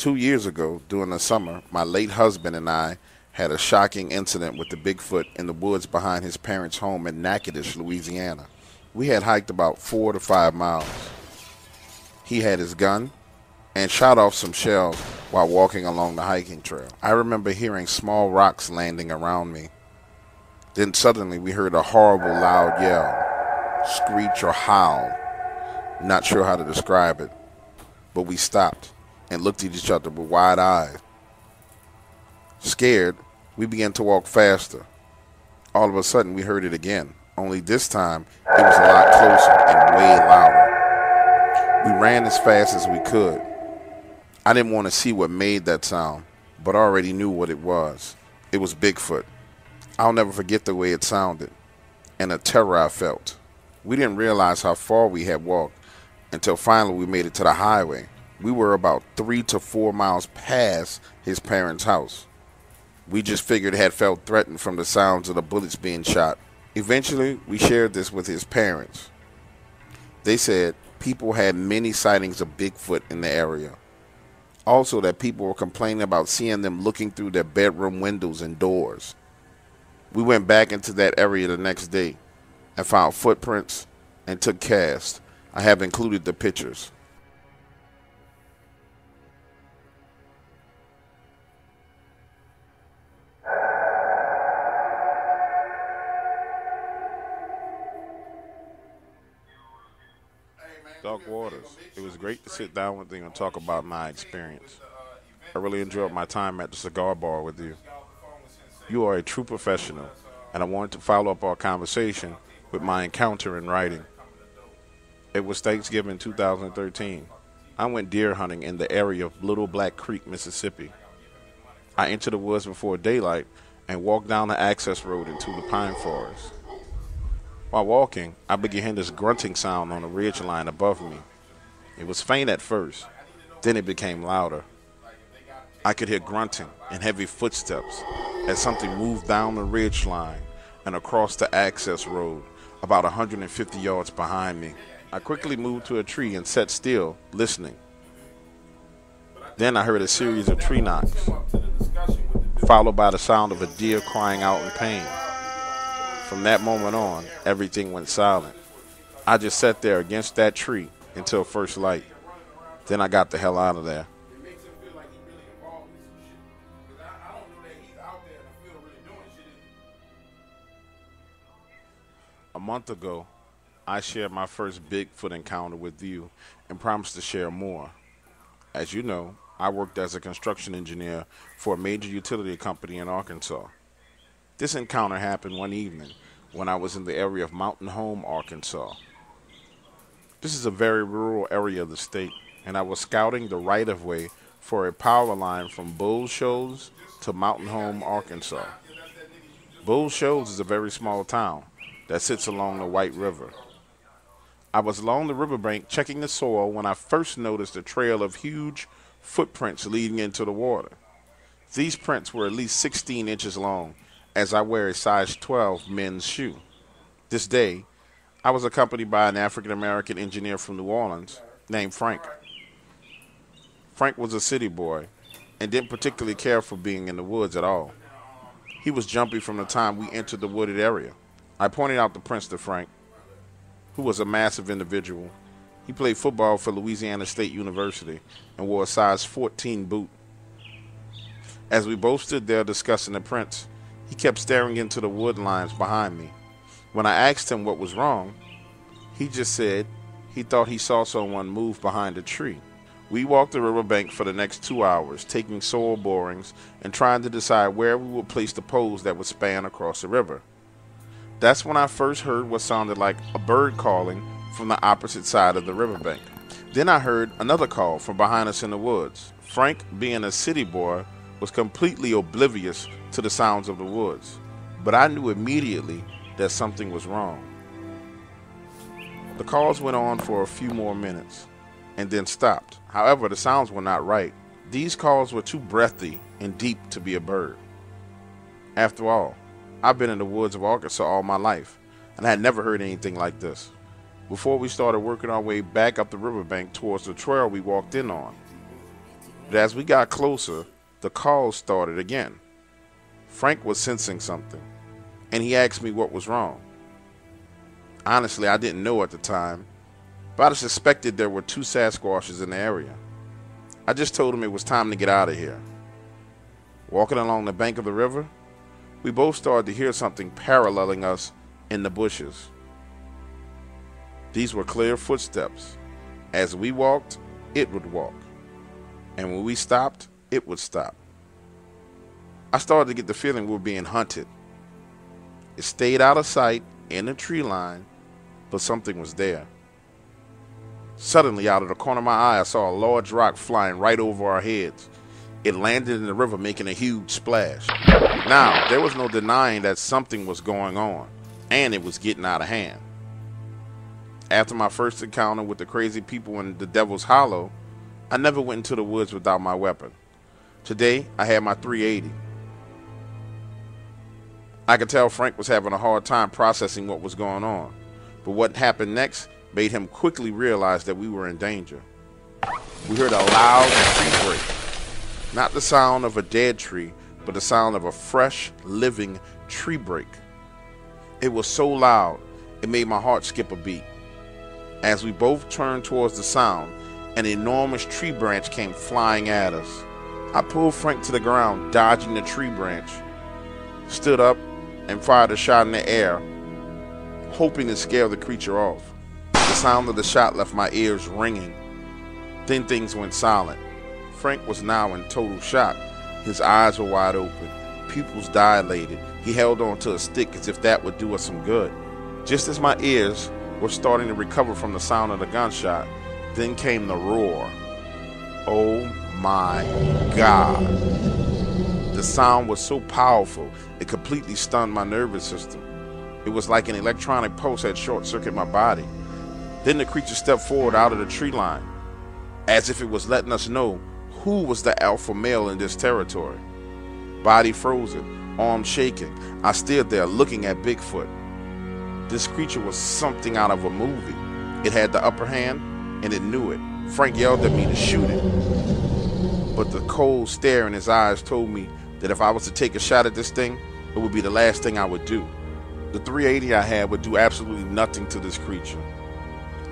2 years ago, during the summer, my late husband and I had a shocking incident with the Bigfoot in the woods behind his parents' home in Natchitoches, Louisiana. We had hiked about 4 to 5 miles. He had his gun and shot off some shells while walking along the hiking trail. I remember hearing small rocks landing around me. Then suddenly we heard a horrible loud yell, screech or howl. Not sure how to describe it, but we stopped and looked at each other with wide eyes. Scared, we began to walk faster. All of a sudden, we heard it again, only this time it was a lot closer and way louder. We ran as fast as we could. I didn't want to see what made that sound, but I already knew what it was. It was Bigfoot. I'll never forget the way it sounded and the terror I felt. We didn't realize how far we had walked until finally we made it to the highway. We were about 3 to 4 miles past his parents' house. We just figured had felt threatened from the sounds of the bullets being shot. Eventually, we shared this with his parents. They said people had many sightings of Bigfoot in the area. Also, that people were complaining about seeing them looking through their bedroom windows and doors. We went back into that area the next day and found footprints and took casts. I have included the pictures. Doc Waters, it was great to sit down with you and talk about my experience. I really enjoyed my time at the cigar bar with you. You are a true professional, and I wanted to follow up our conversation with my encounter in writing. It was Thanksgiving 2013. I went deer hunting in the area of Little Black Creek, Mississippi. I entered the woods before daylight and walked down the access road into the pine forest. While walking, I began hearing this grunting sound on the ridge line above me. It was faint at first, then it became louder. I could hear grunting and heavy footsteps as something moved down the ridge line and across the access road about 150 yards behind me. I quickly moved to a tree and sat still, listening. Then I heard a series of tree knocks, followed by the sound of a deer crying out in pain. From that moment on, everything went silent. I just sat there against that tree until first light. Then I got the hell out of there. A month ago, I shared my first Bigfoot encounter with you and promised to share more. As you know, I worked as a construction engineer for a major utility company in Arkansas. This encounter happened one evening when I was in the area of Mountain Home, Arkansas. This is a very rural area of the state, and I was scouting the right-of-way for a power line from Bull Shoals to Mountain Home, Arkansas. Bull Shoals is a very small town that sits along the White River. I was along the riverbank checking the soil when I first noticed a trail of huge footprints leading into the water. These prints were at least 16 inches long, as I wear a size 12 men's shoe. This day, I was accompanied by an African-American engineer from New Orleans named Frank. Frank was a city boy and didn't particularly care for being in the woods at all. He was jumpy from the time we entered the wooded area. I pointed out the prints to Frank, who was a massive individual. He played football for Louisiana State University and wore a size 14 boot. As we both stood there discussing the prints, he kept staring into the wood lines behind me. When I asked him what was wrong, he just said he thought he saw someone move behind a tree. We walked the riverbank for the next 2 hours, taking soil borings and trying to decide where we would place the poles that would span across the river. That's when I first heard what sounded like a bird calling from the opposite side of the riverbank. Then I heard another call from behind us in the woods. Frank, being a city boy, was completely oblivious to the sounds of the woods, but I knew immediately that something was wrong. The calls went on for a few more minutes and then stopped. However, the sounds were not right. These calls were too breathy and deep to be a bird. After all, I've been in the woods of Arkansas all my life, and I had never heard anything like this. Before we started working our way back up the riverbank towards the trail we walked in on, But as we got closer, the calls started again. Frank was sensing something, and he asked me what was wrong. Honestly, I didn't know at the time, but I suspected there were two Sasquatches in the area. I just told him it was time to get out of here. Walking along the bank of the river, we both started to hear something paralleling us in the bushes. These were clear footsteps. As we walked, it would walk. And when we stopped, it would stop. I started to get the feeling we were being hunted. It stayed out of sight in the tree line, but something was there. Suddenly, out of the corner of my eye, I saw a large rock flying right over our heads. It landed in the river, making a huge splash. Now, there was no denying that something was going on, and it was getting out of hand. After my first encounter with the crazy people in the Devil's Hollow, I never went into the woods without my weapon. Today, I had my .380. I could tell Frank was having a hard time processing what was going on, but what happened next made him quickly realize that we were in danger. We heard a loud tree break. Not the sound of a dead tree, but the sound of a fresh, living tree break. It was so loud, it made my heart skip a beat. As we both turned towards the sound, an enormous tree branch came flying at us. I pulled Frank to the ground, dodging the tree branch, stood up, and fired a shot in the air, hoping to scare the creature off. The sound of the shot left my ears ringing. Then things went silent. Frank was now in total shock. His eyes were wide open, pupils dilated. He held on to a stick as if that would do us some good. Just as my ears were starting to recover from the sound of the gunshot, then came the roar. Oh my God. The sound was so powerful, it completely stunned my nervous system. It was like an electronic pulse had short-circuited my body. Then the creature stepped forward out of the tree line, as if it was letting us know who was the alpha male in this territory. Body frozen, arms shaking, I stood there looking at Bigfoot. This creature was something out of a movie. It had the upper hand, and it knew it. Frank yelled at me to shoot it, but the cold stare in his eyes told me that if I was to take a shot at this thing, it would be the last thing I would do. The .380 I had would do absolutely nothing to this creature.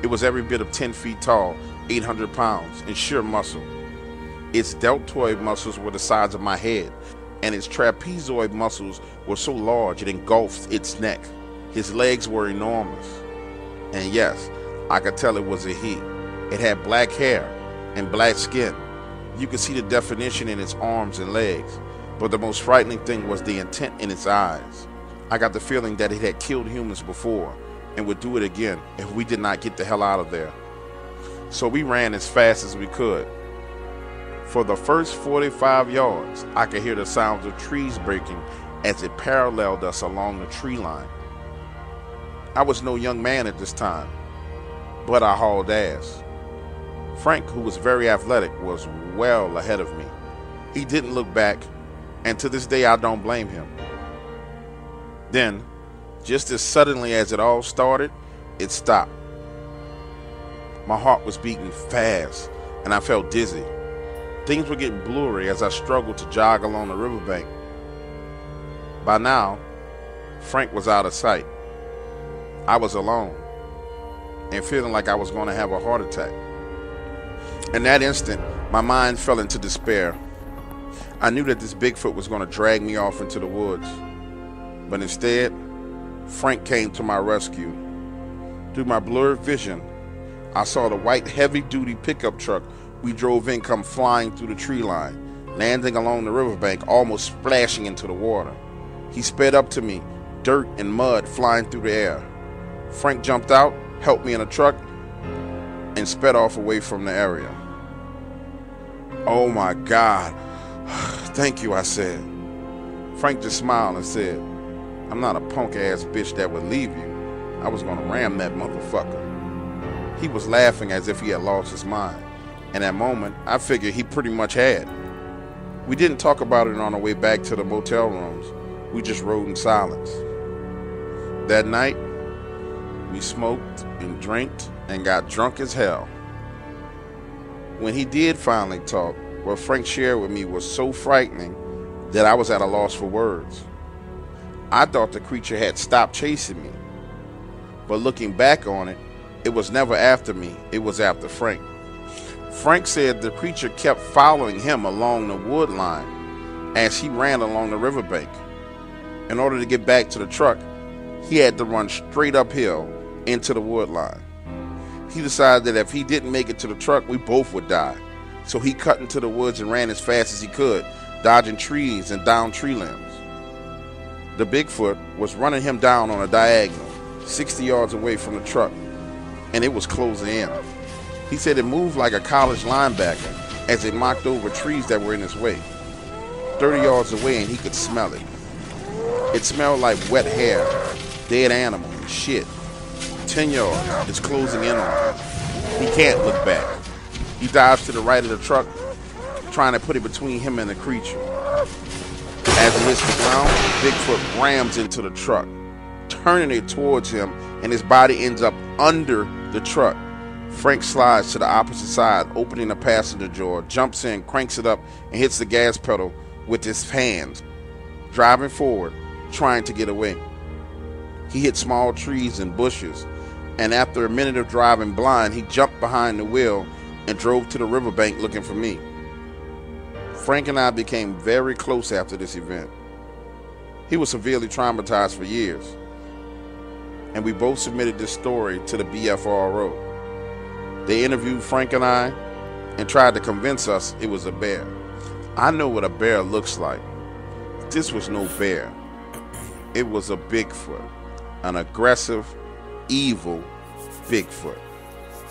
It was every bit of 10 feet tall, 800 pounds, and sheer muscle. Its deltoid muscles were the size of my head, and its trapezoid muscles were so large it engulfed its neck. His legs were enormous. And yes, I could tell it was a he. It had black hair and black skin. You could see the definition in its arms and legs, but the most frightening thing was the intent in its eyes. I got the feeling that it had killed humans before and would do it again if we did not get the hell out of there. So we ran as fast as we could. For the first 45 yards, I could hear the sounds of trees breaking as it paralleled us along the tree line. I was no young man at this time, but I hauled ass. Frank, who was very athletic, was well ahead of me. He didn't look back, and to this day I don't blame him. Then, just as suddenly as it all started, it stopped. My heart was beating fast, and I felt dizzy. Things were getting blurry as I struggled to jog along the riverbank. By now, Frank was out of sight. I was alone, and feeling like I was going to have a heart attack. In that instant, my mind fell into despair. I knew that this Bigfoot was going to drag me off into the woods, but instead, Frank came to my rescue. Through my blurred vision, I saw the white heavy-duty pickup truck we drove in come flying through the tree line, landing along the riverbank, almost splashing into the water. He sped up to me, dirt and mud flying through the air. Frank jumped out, helped me in a truck, and sped off away from the area. Oh my God. Thank you, I said. Frank just smiled and said, I'm not a punk-ass bitch that would leave you. I was gonna ram that motherfucker. He was laughing as if he had lost his mind. In that moment, I figured he pretty much had. We didn't talk about it on our way back to the motel rooms. We just rode in silence. That night, we smoked and drank and got drunk as hell. When he did finally talk, what Frank shared with me was so frightening that I was at a loss for words. I thought the creature had stopped chasing me, but looking back on it, it was never after me, it was after Frank. Frank said the creature kept following him along the wood line as he ran along the riverbank. In order to get back to the truck, he had to run straight uphill into the wood line. He decided that if he didn't make it to the truck, we both would die. So he cut into the woods and ran as fast as he could, dodging trees and down tree limbs. The Bigfoot was running him down on a diagonal, 60 yards away from the truck, and it was closing in. He said it moved like a college linebacker as it knocked over trees that were in his way. 30 yards away and he could smell it. It smelled like wet hair, dead animal, shit. 10 yards, it's closing in on him. He can't look back. He dives to the right of the truck, trying to put it between him and the creature. As it hits the ground, Bigfoot rams into the truck, turning it towards him, and his body ends up under the truck. Frank slides to the opposite side, opening the passenger door, jumps in, cranks it up, and hits the gas pedal with his hands, driving forward, trying to get away. He hit small trees and bushes, and after a minute of driving blind, he jumped behind the wheel and drove to the riverbank looking for me. Frank and I became very close after this event. He was severely traumatized for years, and we both submitted this story to the BFRO. They interviewed Frank and I and tried to convince us it was a bear. I know what a bear looks like. This was no bear. It was a Bigfoot, an aggressive, evil Bigfoot.